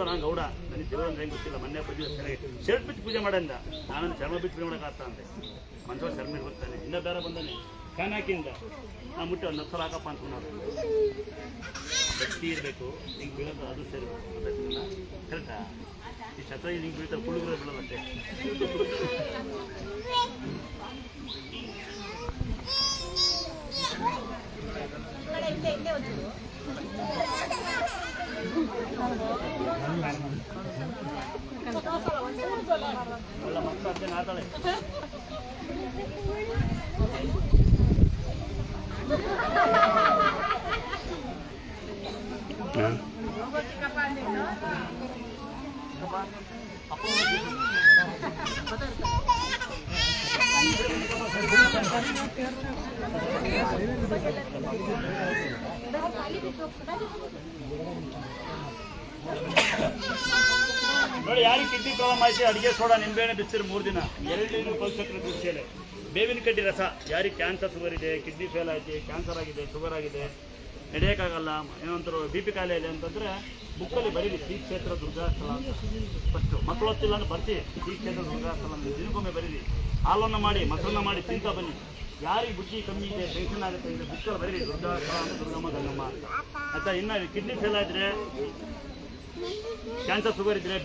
ನಾನು ಗೌಡ ನನಗೆ ದೇವರಂದ್ರೆ ಹೆಂಗೆ ಗೊತ್ತಿಲ್ಲ. ಮೊನ್ನೆ ಪೂಜೆ ಶರ್ಟ್ ಬಿಟ್ಟು ಪೂಜೆ ಮಾಡಂದ. ನಾನು ಚರ್ಮ ಬಿಟ್ಟು ಪೂಜೆ ಮಾಡೋಕ್ಕಾಗ್ತಾ ಅಂತೆ. ಮನುಷ್ಯ ಶರ್ಮ ಬರ್ತಾನೆ. ಇನ್ನ ಬೇರೆ ಬಂದಾನೆ ಫ್ಯಾನ್ ಹಾಕಿಂದ ನಾ ಮುಟ್ಟಿ ಒಂದು ಹತ್ತು ಹಾಕಪ್ಪ ಅಂದ್ಕೊಂಡು ಗಟ್ಟಿ ಇರಬೇಕು. ಹಿಂಗೆ ಬೀಳೋದು ಅದು ಸೇರಬೇಕು. ಕರೆಕ್ಟಾ? ಈ ಛತ್ರ ಹಿಂಗೆ ಬೀಳ್ತಾರೆ ಕುಳುಗ್ರೆ ಬೀಳೋದಷ್ಟೇ. ಒಳ್ಳೆ ಮಕ್ಕಳು ಅದೇನು ಆತಾಳೆ. ನೋಡಿ, ಯಾರಿಗೆ ಕಿಡ್ನಿ ಪ್ರಾಬ್ಲಮ್ ಆಯ್ತು ಅಡುಗೆ ಸೋಡಾ ನಿಂಬೆಹಣ್ಣು ಬಿಸಿರು 3 ದಿನ, 2 ಲೀಟರ್ ಪಲ್ಸಕ್ಕರೆ ರುಚಿಯಲೆ, ಬೇವಿನ ಕಡ್ಡಿ ರಸ. ಯಾರಿಗೆ ಕ್ಯಾನ್ಸರ್ ಶುಗರ್ ಇದೆ, ಕಿಡ್ನಿ ಫೇಲ್ ಆಯ್ತು, ಕ್ಯಾನ್ಸರ್ ಆಗಿದೆ, ಶುಗರ್ ಆಗಿದೆ, ನಡೆಯೋಕ್ಕಾಗಲ್ಲ, ಏನಂತಾರೆ ಬಿ ಪಿ ಕಾಯಿಲೆ ಇದೆ ಅಂತಂದರೆ ಬುಕ್ಕಲ್ಲಿ ಬರೀರಿ ಶ್ರೀ ಕ್ಷೇತ್ರ ದುರ್ಗಾಸ್ಥಳ ಅಂತ. ಫಸ್ಟು ಮಕ್ಕಳು ಹೊತ್ತಿಲ್ಲ ಅಂದ್ರೆ ಬರ್ತೀವಿ. ಶ್ರೀ ಕ್ಷೇತ್ರ ದುರ್ಗಾಸ್ಥಳ ಅಂತ ದಿನಕ್ಕೊಮ್ಮೆ ಬರೀರಿ. ಹಾಲನ್ನು ಮಾಡಿ ಮೊಸರನ್ನ ಮಾಡಿ ತಿಂತ ಬನ್ನಿ. ಯಾರಿಗೆ ಬುದ್ಧಿ ಕಮ್ಮಿ ಇದೆ, ಟೆನ್ಷನ್ ಆಗುತ್ತೆ ಅಂದರೆ ಬುಕ್ಕಲ್ಲಿ ಬರೀರಿ ದುರ್ಗಾಸ್ಥಳ ಅಂತ, ದುರ್ಗಮ್ಮ ಗಂಗಮ್ಮ ಅಂತ. ಆಯ್ತಾ? ಇನ್ನು ಕಿಡ್ನಿ ಫೇಲ್ ಆದರೆ, ಕ್ಯಾನ್ಸರ್ ಶುಗರ್ ಇದ್ದರೆ